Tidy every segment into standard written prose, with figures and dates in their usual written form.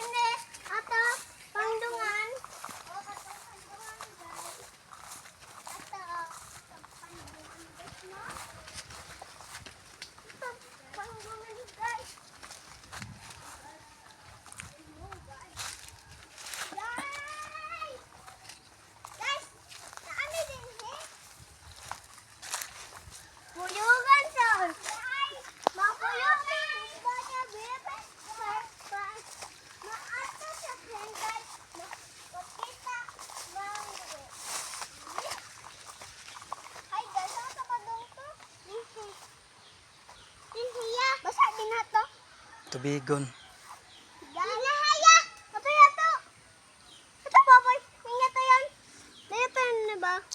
Ini ato pandungan. Tubigon.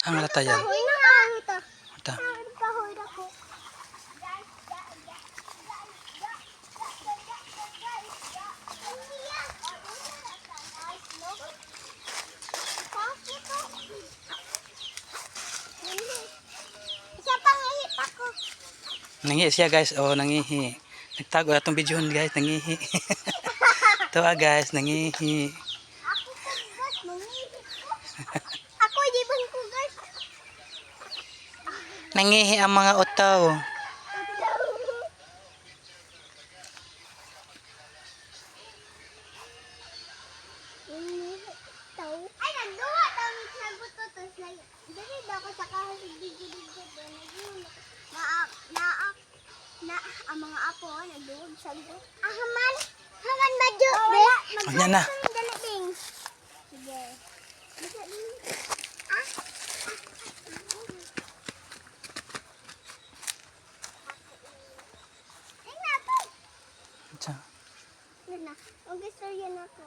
Ang latayan. Ata. Nangihi siya guys. Oh, nangihi. Nagtago atong videohon guys, nangihi. Ito guys, nangihi. Ako di bang ko guys. Nangihi ang mga utaw. Ay, nagduwa daw nagbututos na. Dali daw ko sa kahit digid-digid na ang mga apo nagduwag sa gut. Haman madyo. Anya na. Dali ding. Sige. Ito. Na. Okay, sir, yan ako.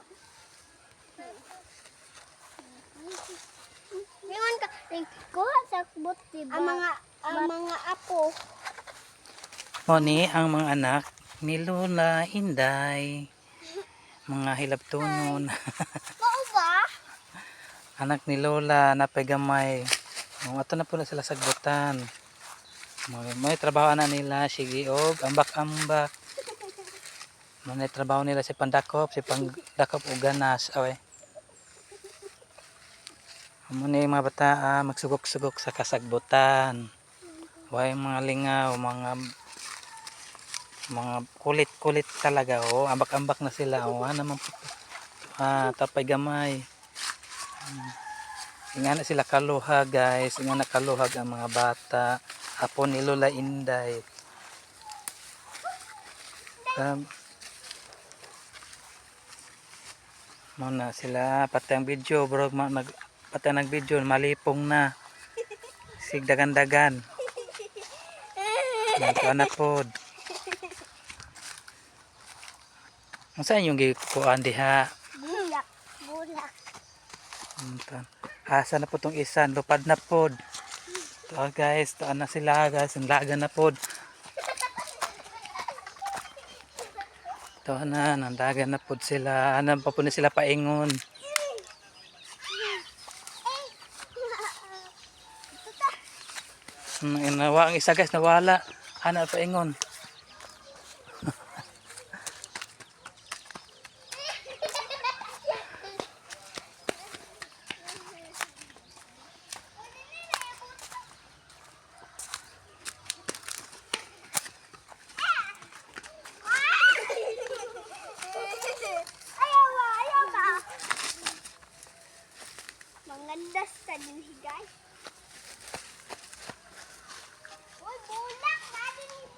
Ngayon ka, kuha sa bot, diba? Ang mga apo. O ni ang mga anak ni Lola Inday. Mga hilabtunon. Mao ba? Anak ni Lola na pagamay. Ato na pula sila sagbutan. May trabaho na nila sige og ambak-ambak. May trabaho nila si pandakop, si pandakop og ganas away. Amo ni mga bata magsugok-sugok sa kasagbutan. Way mga lingaw, mga kulit-kulit talaga oh, ambak-ambak na sila oh, naman tapay gamay. Ingana sila kaluhag guys, ingana kaluhag ang mga bata. Apo ni Lola Inday. Muna sila pati ang video bro, pati ang video malipong na. Sigdagan-dagan. Ito na pod. Ang saan yung gikuan diha? Bulak. Asa na po itong isa, lupad na pod. Ito guys, ito na sila guys, ang laga na pod. Ito na, nandaga na pod sila. Ano pa po na sila paingon. Nawa ang isa guys, nawala. Ano paingon. Mangandas ka din guys.